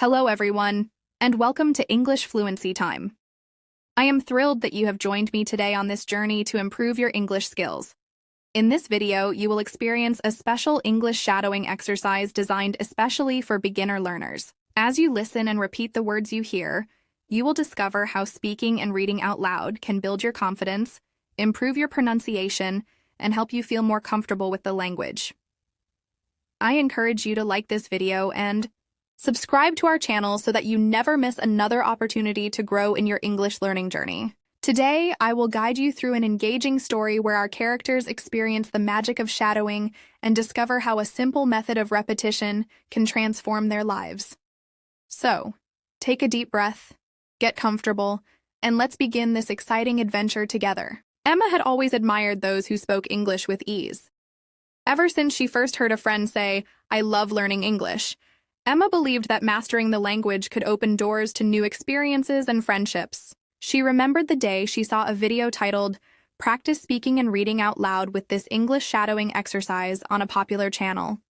Hello, everyone, and welcome to English Fluency Time. I am thrilled that you have joined me today on this journey to improve your English skills. In this video, you will experience a special English shadowing exercise designed especially for beginner learners. As you listen and repeat the words you hear, you will discover how speaking and reading out loud can build your confidence, improve your pronunciation, and help you feel more comfortable with the language. I encourage you to like this video and subscribe to our channel so that you never miss another opportunity to grow in your English learning journey. Today, I will guide you through an engaging story where our characters experience the magic of shadowing and discover how a simple method of repetition can transform their lives. So, take a deep breath, get comfortable, and let's begin this exciting adventure together. Emma had always admired those who spoke English with ease. Ever since she first heard a friend say, "I love learning English," Emma believed that mastering the language could open doors to new experiences and friendships. She remembered the day she saw a video titled, "Practice Speaking and Reading Out Loud with this English Shadowing Exercise" on a popular channel.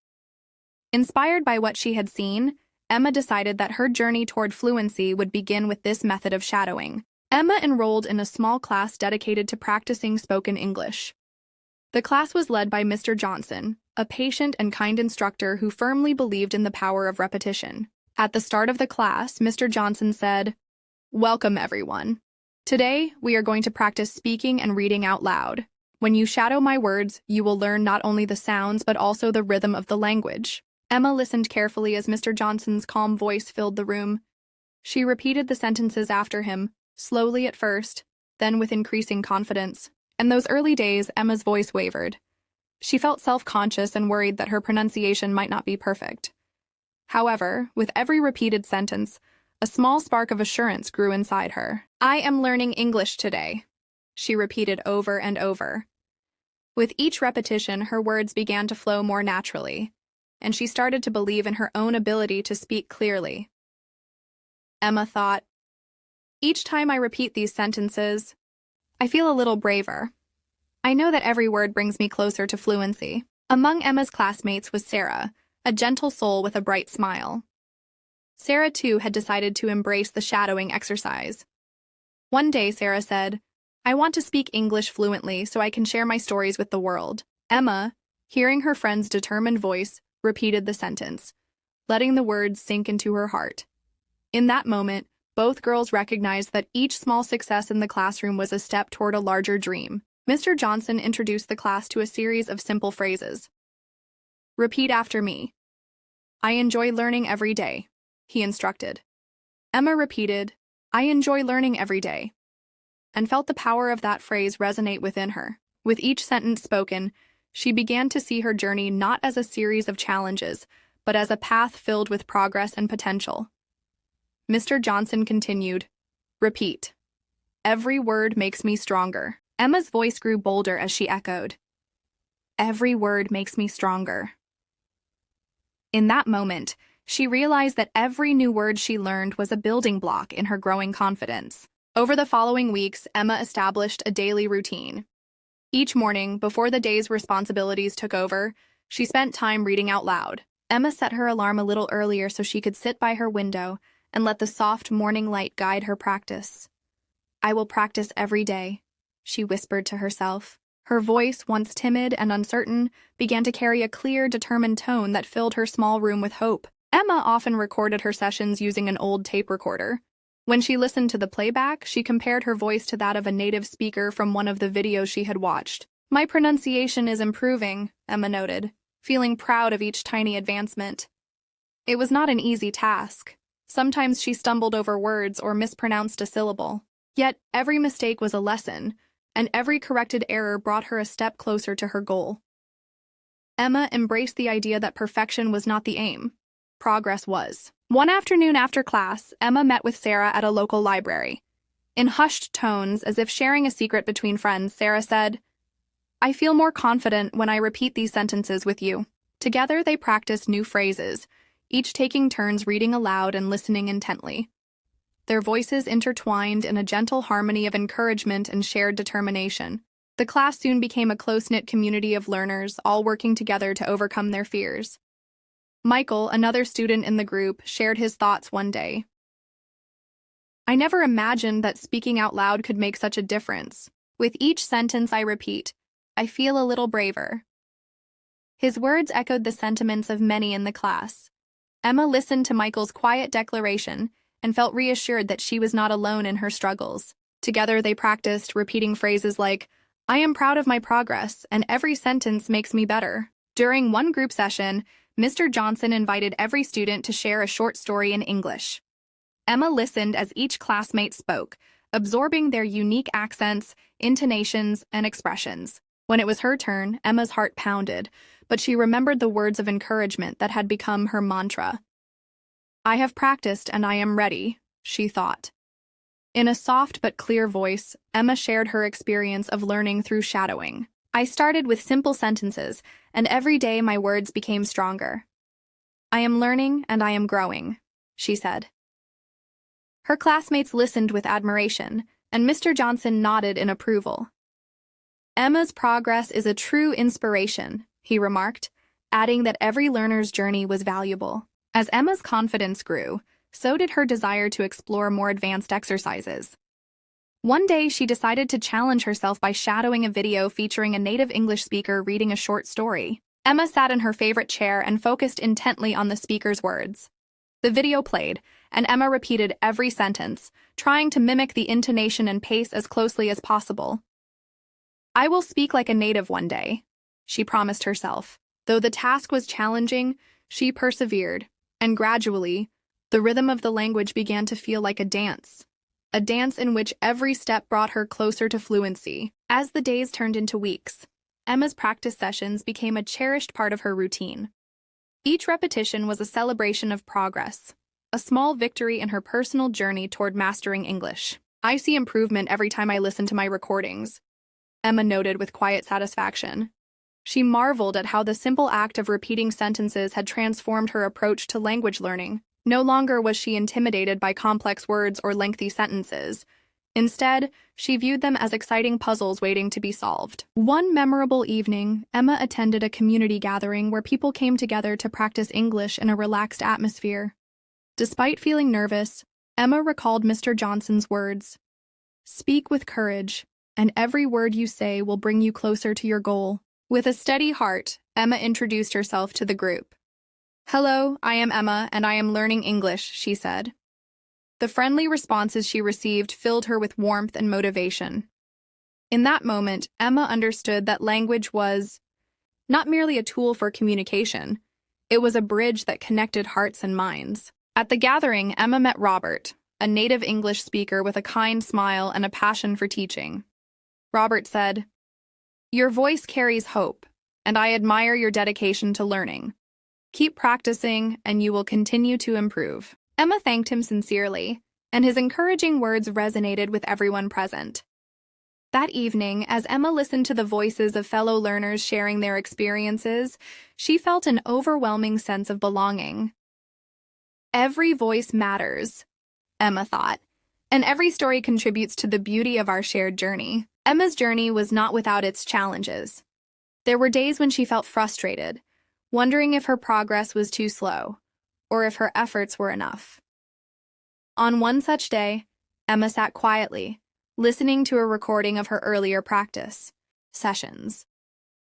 Inspired by what she had seen, Emma decided that her journey toward fluency would begin with this method of shadowing. Emma enrolled in a small class dedicated to practicing spoken English. The class was led by Mr. Johnson, a patient and kind instructor who firmly believed in the power of repetition. At the start of the class, Mr. Johnson said, "Welcome, everyone. Today, we are going to practice speaking and reading out loud. When you shadow my words, you will learn not only the sounds but also the rhythm of the language." Emma listened carefully as Mr. Johnson's calm voice filled the room. She repeated the sentences after him, slowly at first, then with increasing confidence. In those early days, Emma's voice wavered. She felt self-conscious and worried that her pronunciation might not be perfect. However, with every repeated sentence, a small spark of assurance grew inside her. "I am learning English today," she repeated over and over. With each repetition, her words began to flow more naturally, and she started to believe in her own ability to speak clearly. Emma thought, "Each time I repeat these sentences, I feel a little braver. I know that every word brings me closer to fluency." Among Emma's classmates was Sarah, a gentle soul with a bright smile. Sarah, too, had decided to embrace the shadowing exercise. One day, Sarah said, "I want to speak English fluently so I can share my stories with the world." Emma, hearing her friend's determined voice, repeated the sentence, letting the words sink into her heart. In that moment, both girls recognized that each small success in the classroom was a step toward a larger dream. Mr. Johnson introduced the class to a series of simple phrases. "Repeat after me. I enjoy learning every day," he instructed. Emma repeated, "I enjoy learning every day," and felt the power of that phrase resonate within her. With each sentence spoken, she began to see her journey not as a series of challenges, but as a path filled with progress and potential. Mr. Johnson continued, "Repeat. Every word makes me stronger." Emma's voice grew bolder as she echoed, "Every word makes me stronger." In that moment, she realized that every new word she learned was a building block in her growing confidence. Over the following weeks, Emma established a daily routine. Each morning, before the day's responsibilities took over, she spent time reading out loud. Emma set her alarm a little earlier so she could sit by her window and let the soft morning light guide her practice. "I will practice every day," she whispered to herself. Her voice, once timid and uncertain, began to carry a clear, determined tone that filled her small room with hope. Emma often recorded her sessions using an old tape recorder. When she listened to the playback, she compared her voice to that of a native speaker from one of the videos she had watched. "My pronunciation is improving," Emma noted, feeling proud of each tiny advancement. It was not an easy task. Sometimes she stumbled over words or mispronounced a syllable. Yet every mistake was a lesson, and every corrected error brought her a step closer to her goal. Emma embraced the idea that perfection was not the aim. Progress was. One afternoon after class, Emma met with Sarah at a local library. In hushed tones, as if sharing a secret between friends, Sarah said, "I feel more confident when I repeat these sentences with you." Together, they practiced new phrases, each taking turns reading aloud and listening intently. Their voices intertwined in a gentle harmony of encouragement and shared determination. The class soon became a close-knit community of learners, all working together to overcome their fears. Michael, another student in the group, shared his thoughts one day. I never imagined that speaking out loud could make such a difference. With each sentence I repeat, I feel a little braver. His words echoed the sentiments of many in the class. Emma listened to Michael's quiet declaration and felt reassured that she was not alone in her struggles. Together they practiced, repeating phrases like, I am proud of my progress, and every sentence makes me better. During one group session, Mr. Johnson invited every student to share a short story in English. Emma listened as each classmate spoke, absorbing their unique accents, intonations, and expressions. When it was her turn, Emma's heart pounded, but she remembered the words of encouragement that had become her mantra. I have practiced and I am ready, she thought. In a soft but clear voice, Emma shared her experience of learning through shadowing. I started with simple sentences, and every day my words became stronger. I am learning and I am growing, she said. Her classmates listened with admiration, and Mr. Johnson nodded in approval. Emma's progress is a true inspiration, he remarked, adding that every learner's journey was valuable. As Emma's confidence grew, so did her desire to explore more advanced exercises. One day, she decided to challenge herself by shadowing a video featuring a native English speaker reading a short story. Emma sat in her favorite chair and focused intently on the speaker's words. The video played, and Emma repeated every sentence, trying to mimic the intonation and pace as closely as possible. I will speak like a native one day, she promised herself. Though the task was challenging, she persevered, and gradually, the rhythm of the language began to feel like a dance in which every step brought her closer to fluency. As the days turned into weeks, Emma's practice sessions became a cherished part of her routine. Each repetition was a celebration of progress, a small victory in her personal journey toward mastering English. I see improvement every time I listen to my recordings, Emma noted with quiet satisfaction. She marveled at how the simple act of repeating sentences had transformed her approach to language learning. No longer was she intimidated by complex words or lengthy sentences. Instead, she viewed them as exciting puzzles waiting to be solved. One memorable evening, Emma attended a community gathering where people came together to practice English in a relaxed atmosphere. Despite feeling nervous, Emma recalled Mr. Johnson's words. Speak with courage, and every word you say will bring you closer to your goal. With a steady heart, Emma introduced herself to the group. Hello, I am Emma, and I am learning English, she said. The friendly responses she received filled her with warmth and motivation. In that moment, Emma understood that language was not merely a tool for communication, it was a bridge that connected hearts and minds. At the gathering, Emma met Robert, a native English speaker with a kind smile and a passion for teaching. Robert said, Your voice carries hope, and I admire your dedication to learning. Keep practicing, and you will continue to improve. Emma thanked him sincerely, and his encouraging words resonated with everyone present. That evening, as Emma listened to the voices of fellow learners sharing their experiences, she felt an overwhelming sense of belonging. Every voice matters, Emma thought, and every story contributes to the beauty of our shared journey. Emma's journey was not without its challenges. There were days when she felt frustrated, wondering if her progress was too slow, or if her efforts were enough. On one such day, Emma sat quietly, listening to a recording of her earlier practice sessions.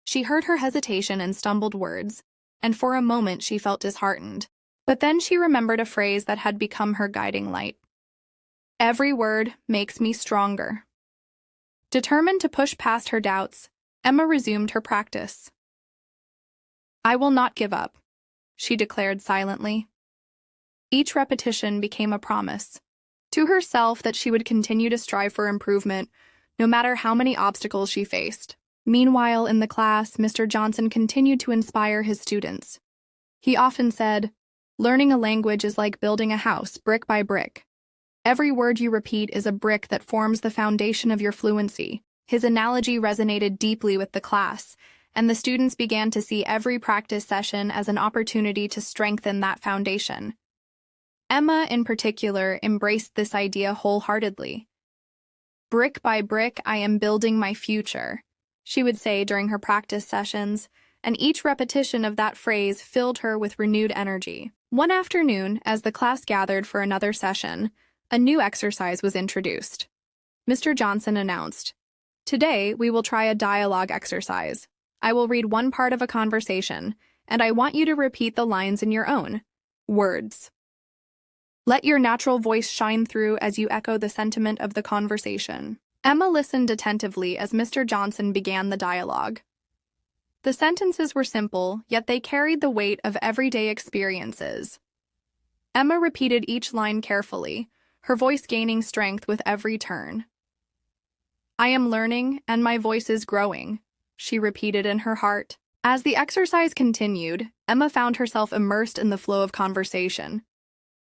She heard her hesitation and stumbled words, and for a moment she felt disheartened. But then she remembered a phrase that had become her guiding light. Every word makes me stronger. Determined to push past her doubts, Emma resumed her practice. I will not give up, she declared silently. Each repetition became a promise to herself that she would continue to strive for improvement, no matter how many obstacles she faced. Meanwhile, in the class, Mr. Johnson continued to inspire his students. He often said, Learning a language is like building a house, brick by brick. Every word you repeat is a brick that forms the foundation of your fluency. His analogy resonated deeply with the class, and the students began to see every practice session as an opportunity to strengthen that foundation. Emma, in particular, embraced this idea wholeheartedly. Brick by brick, I am building my future, she would say during her practice sessions, and each repetition of that phrase filled her with renewed energy. One afternoon, as the class gathered for another session, a new exercise was introduced. Mr. Johnson announced, "Today, we will try a dialogue exercise. I will read one part of a conversation, and I want you to repeat the lines in your own words. Let your natural voice shine through as you echo the sentiment of the conversation." Emma listened attentively as Mr. Johnson began the dialogue. The sentences were simple, yet they carried the weight of everyday experiences. Emma repeated each line carefully, her voice gaining strength with every turn. "I am learning, and my voice is growing," she repeated in her heart. As the exercise continued, Emma found herself immersed in the flow of conversation.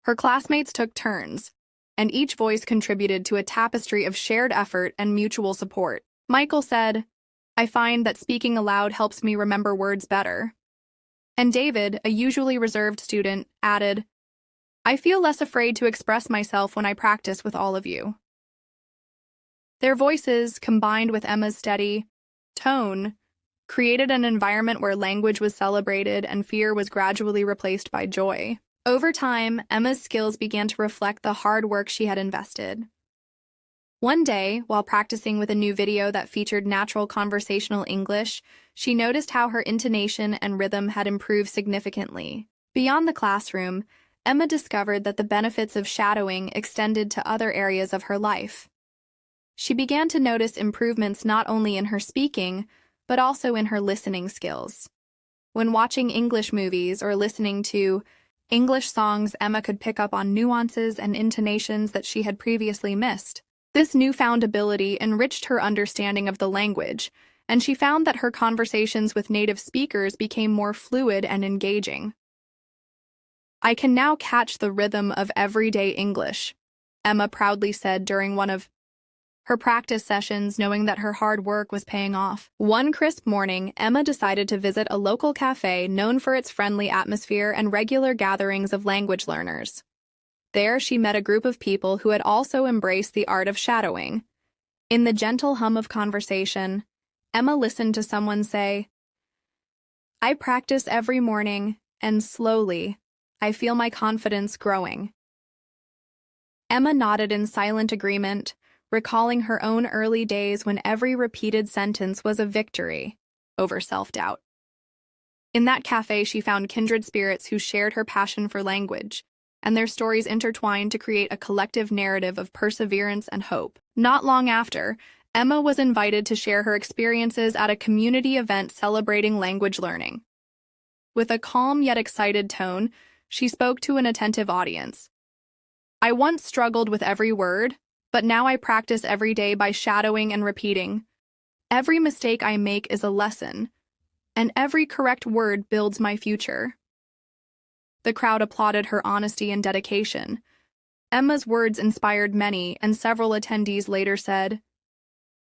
Her classmates took turns, and each voice contributed to a tapestry of shared effort and mutual support. Michael said, "I find that speaking aloud helps me remember words better." And David, a usually reserved student, added, "I feel less afraid to express myself when I practice with all of you." Their voices, combined with Emma's steady tone, created an environment where language was celebrated and fear was gradually replaced by joy. Over time, Emma's skills began to reflect the hard work she had invested. One day, while practicing with a new video that featured natural conversational English, she noticed how her intonation and rhythm had improved significantly. Beyond the classroom, Emma discovered that the benefits of shadowing extended to other areas of her life. She began to notice improvements not only in her speaking, but also in her listening skills. When watching English movies or listening to English songs, Emma could pick up on nuances and intonations that she had previously missed. This newfound ability enriched her understanding of the language, and she found that her conversations with native speakers became more fluid and engaging. "I can now catch the rhythm of everyday English," Emma proudly said during one of her practice sessions, knowing that her hard work was paying off. One crisp morning, Emma decided to visit a local cafe known for its friendly atmosphere and regular gatherings of language learners. There, she met a group of people who had also embraced the art of shadowing. In the gentle hum of conversation, Emma listened to someone say, "I practice every morning, and slowly, I feel my confidence growing." Emma nodded in silent agreement, recalling her own early days when every repeated sentence was a victory over self-doubt. In that cafe, she found kindred spirits who shared her passion for language, and their stories intertwined to create a collective narrative of perseverance and hope. Not long after, Emma was invited to share her experiences at a community event celebrating language learning. With a calm yet excited tone, she spoke to an attentive audience. "I once struggled with every word, but now I practice every day by shadowing and repeating. Every mistake I make is a lesson, and every correct word builds my future." The crowd applauded her honesty and dedication. Emma's words inspired many, and several attendees later said,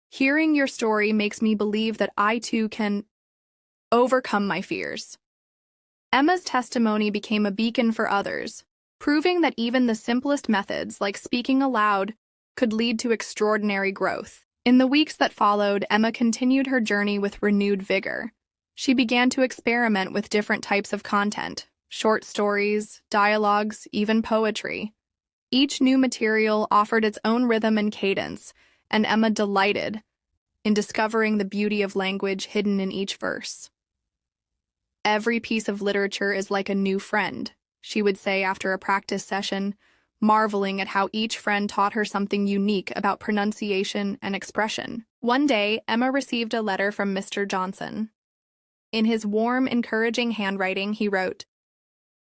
"Hearing your story makes me believe that I too can overcome my fears." Emma's testimony became a beacon for others, proving that even the simplest methods, like speaking aloud, could lead to extraordinary growth. In the weeks that followed, Emma continued her journey with renewed vigor. She began to experiment with different types of content: short stories, dialogues, even poetry. Each new material offered its own rhythm and cadence, and Emma delighted in discovering the beauty of language hidden in each verse. "Every piece of literature is like a new friend," she would say after a practice session, marveling at how each friend taught her something unique about pronunciation and expression. One day, Emma received a letter from Mr. Johnson. In his warm, encouraging handwriting, he wrote,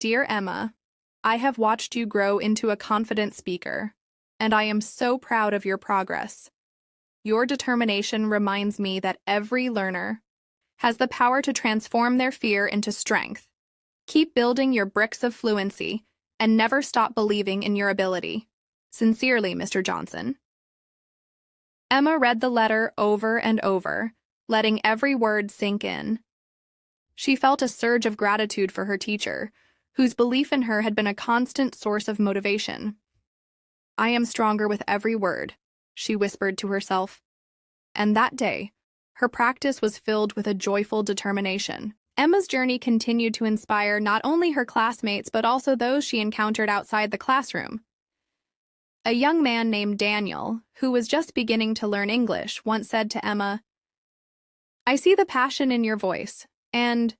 "Dear Emma, I have watched you grow into a confident speaker, and I am so proud of your progress. Your determination reminds me that every learner has the power to transform their fear into strength. Keep building your bricks of fluency, and never stop believing in your ability. Sincerely, Mr. Johnson." Emma read the letter over and over, letting every word sink in. She felt a surge of gratitude for her teacher, whose belief in her had been a constant source of motivation. "I am stronger with every word," she whispered to herself. And that day, her practice was filled with a joyful determination. Emma's journey continued to inspire not only her classmates but also those she encountered outside the classroom. A young man named Daniel, who was just beginning to learn English, once said to Emma, "I see the passion in your voice, and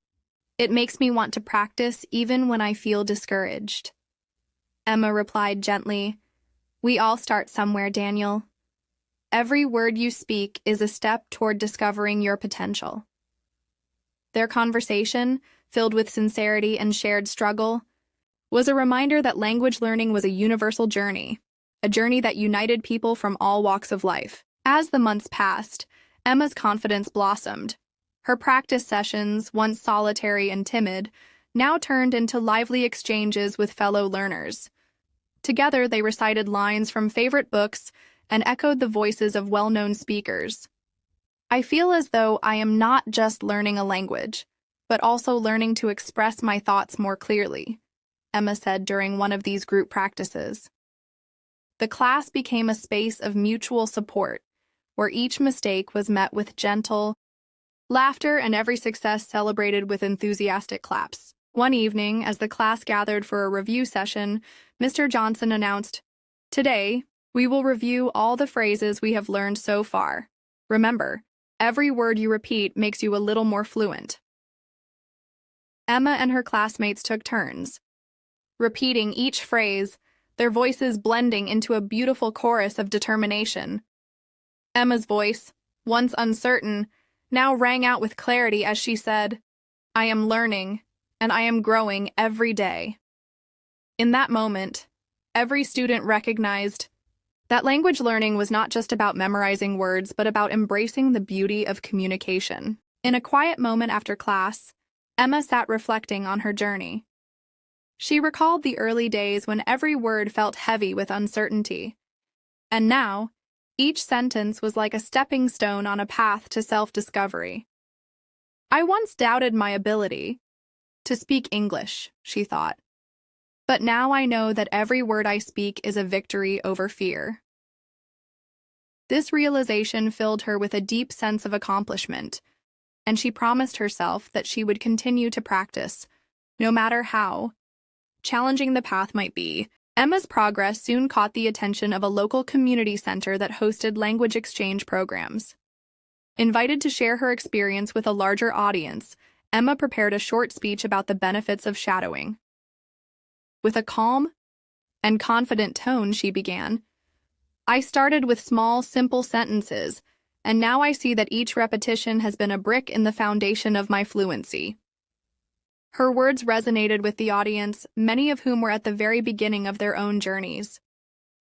it makes me want to practice even when I feel discouraged." Emma replied gently, "We all start somewhere, Daniel. Every word you speak is a step toward discovering your potential." Their conversation, filled with sincerity and shared struggle, was a reminder that language learning was a universal journey, a journey that united people from all walks of life. As the months passed, Emma's confidence blossomed. Her practice sessions, once solitary and timid, now turned into lively exchanges with fellow learners. Together, they recited lines from favorite books and echoed the voices of well-known speakers. "I feel as though I am not just learning a language, but also learning to express my thoughts more clearly," Emma said during one of these group practices. The class became a space of mutual support, where each mistake was met with gentle laughter and every success celebrated with enthusiastic claps. One evening, as the class gathered for a review session, Mr. Johnson announced, "Today, we will review all the phrases we have learned so far. Remember, every word you repeat makes you a little more fluent." Emma and her classmates took turns, repeating each phrase, their voices blending into a beautiful chorus of determination. Emma's voice, once uncertain, now rang out with clarity as she said, "I am learning, and I am growing every day." In that moment, every student recognized that language learning was not just about memorizing words, but about embracing the beauty of communication. In a quiet moment after class, Emma sat reflecting on her journey. She recalled the early days when every word felt heavy with uncertainty. And now, each sentence was like a stepping stone on a path to self-discovery. "I once doubted my ability to speak English," she thought. "But now I know that every word I speak is a victory over fear." This realization filled her with a deep sense of accomplishment, and she promised herself that she would continue to practice, no matter how challenging the path might be. Emma's progress soon caught the attention of a local community center that hosted language exchange programs. Invited to share her experience with a larger audience, Emma prepared a short speech about the benefits of shadowing. With a calm and confident tone, she began, "I started with small, simple sentences, and now I see that each repetition has been a brick in the foundation of my fluency." Her words resonated with the audience, many of whom were at the very beginning of their own journeys.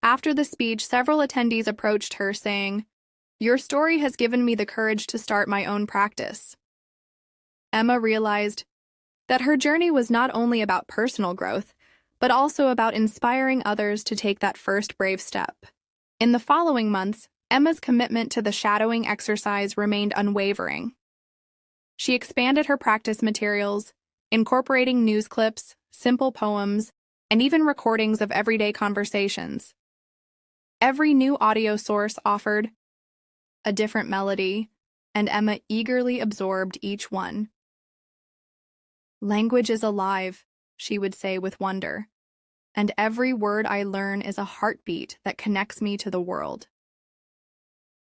After the speech, several attendees approached her, saying, "Your story has given me the courage to start my own practice." Emma realized that her journey was not only about personal growth, but also about inspiring others to take that first brave step. In the following months, Emma's commitment to the shadowing exercise remained unwavering. She expanded her practice materials, incorporating news clips, simple poems, and even recordings of everyday conversations. Every new audio source offered a different melody, and Emma eagerly absorbed each one. "Language is alive," she would say with wonder, "and every word I learn is a heartbeat that connects me to the world."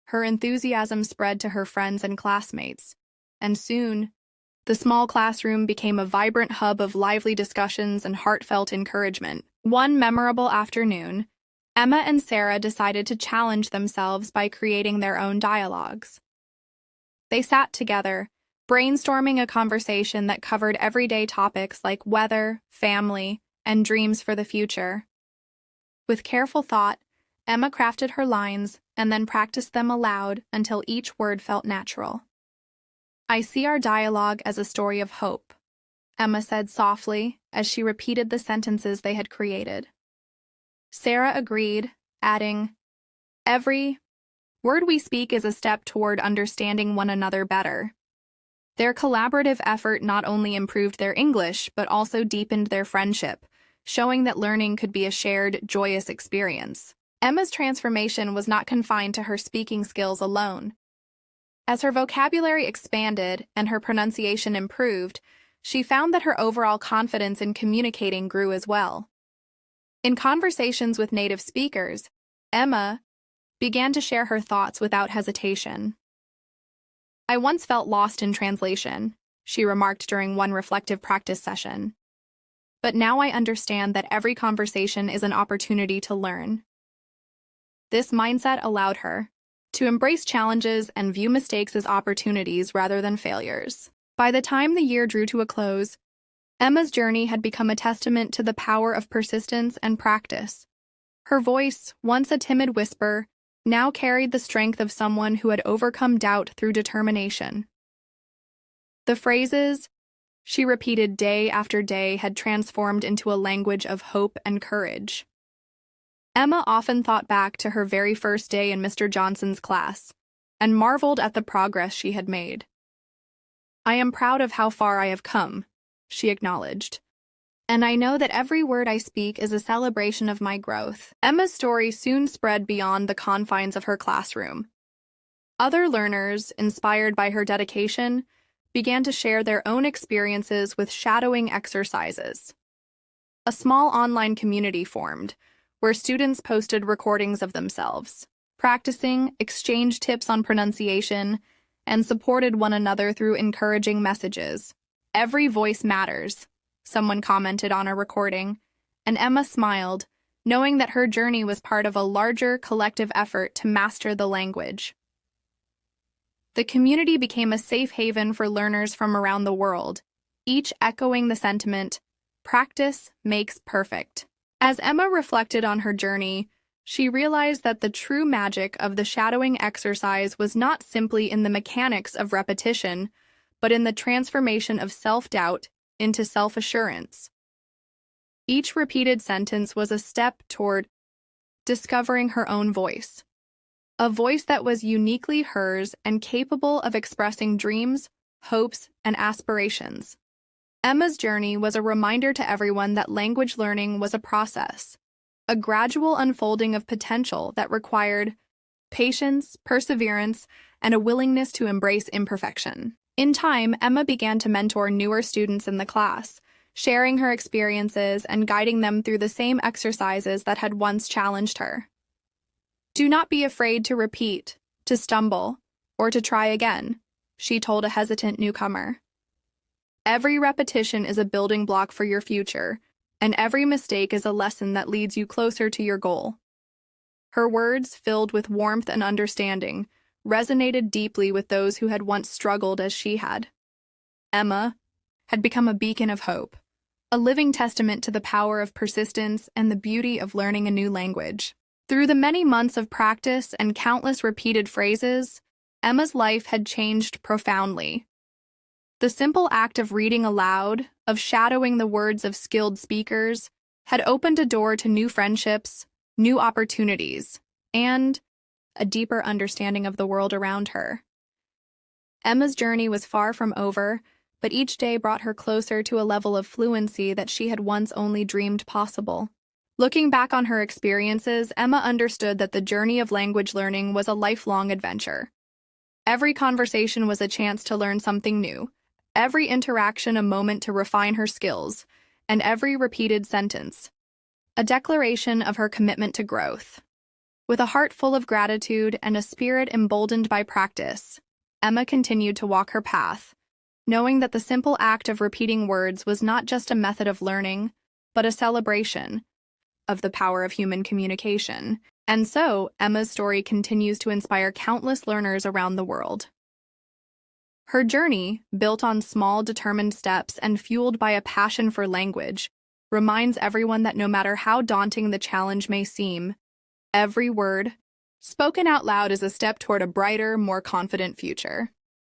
Her enthusiasm spread to her friends and classmates, and soon, the small classroom became a vibrant hub of lively discussions and heartfelt encouragement. One memorable afternoon, Emma and Sarah decided to challenge themselves by creating their own dialogues. They sat together, brainstorming a conversation that covered everyday topics like weather, family, and dreams for the future. With careful thought, Emma crafted her lines and then practiced them aloud until each word felt natural. "I see our dialogue as a story of hope," Emma said softly as she repeated the sentences they had created. Sarah agreed, adding, "Every word we speak is a step toward understanding one another better." Their collaborative effort not only improved their English but also deepened their friendship, showing that learning could be a shared, joyous experience. Emma's transformation was not confined to her speaking skills alone. As her vocabulary expanded and her pronunciation improved, she found that her overall confidence in communicating grew as well. In conversations with native speakers, Emma began to share her thoughts without hesitation. "I once felt lost in translation," she remarked during one reflective practice session. "But now I understand that every conversation is an opportunity to learn." This mindset allowed her to embrace challenges and view mistakes as opportunities rather than failures. By the time the year drew to a close, Emma's journey had become a testament to the power of persistence and practice. Her voice, once a timid whisper, now carried the strength of someone who had overcome doubt through determination. The phrases she repeated day after day had transformed into a language of hope and courage. Emma often thought back to her very first day in Mr. Johnson's class and marveled at the progress she had made. "I am proud of how far I have come," she acknowledged, "and I know that every word I speak is a celebration of my growth." Emma's story soon spread beyond the confines of her classroom. Other learners, inspired by her dedication, began to share their own experiences with shadowing exercises. A small online community formed, where students posted recordings of themselves, practicing, exchanged tips on pronunciation, and supported one another through encouraging messages. "Every voice matters," someone commented on a recording, and Emma smiled, knowing that her journey was part of a larger collective effort to master the language. The community became a safe haven for learners from around the world, each echoing the sentiment, "Practice makes perfect." As Emma reflected on her journey, she realized that the true magic of the shadowing exercise was not simply in the mechanics of repetition, but in the transformation of self-doubt into self-assurance. Each repeated sentence was a step toward discovering her own voice, a voice that was uniquely hers and capable of expressing dreams, hopes, and aspirations. Emma's journey was a reminder to everyone that language learning was a process, a gradual unfolding of potential that required patience, perseverance, and a willingness to embrace imperfection. In time, Emma began to mentor newer students in the class, sharing her experiences and guiding them through the same exercises that had once challenged her. "Do not be afraid to repeat, to stumble, or to try again," she told a hesitant newcomer. "Every repetition is a building block for your future, and every mistake is a lesson that leads you closer to your goal." Her words, filled with warmth and understanding, resonated deeply with those who had once struggled as she had. Emma had become a beacon of hope, a living testament to the power of persistence and the beauty of learning a new language. Through the many months of practice and countless repeated phrases, Emma's life had changed profoundly. The simple act of reading aloud, of shadowing the words of skilled speakers, had opened a door to new friendships, new opportunities, and a deeper understanding of the world around her. Emma's journey was far from over, but each day brought her closer to a level of fluency that she had once only dreamed possible. Looking back on her experiences, Emma understood that the journey of language learning was a lifelong adventure. Every conversation was a chance to learn something new, every interaction a moment to refine her skills, and every repeated sentence a declaration of her commitment to growth. With a heart full of gratitude and a spirit emboldened by practice, Emma continued to walk her path, knowing that the simple act of repeating words was not just a method of learning, but a celebration of the power of human communication. And so, Emma's story continues to inspire countless learners around the world. Her journey, built on small, determined steps and fueled by a passion for language, reminds everyone that no matter how daunting the challenge may seem, every word spoken out loud is a step toward a brighter, more confident future.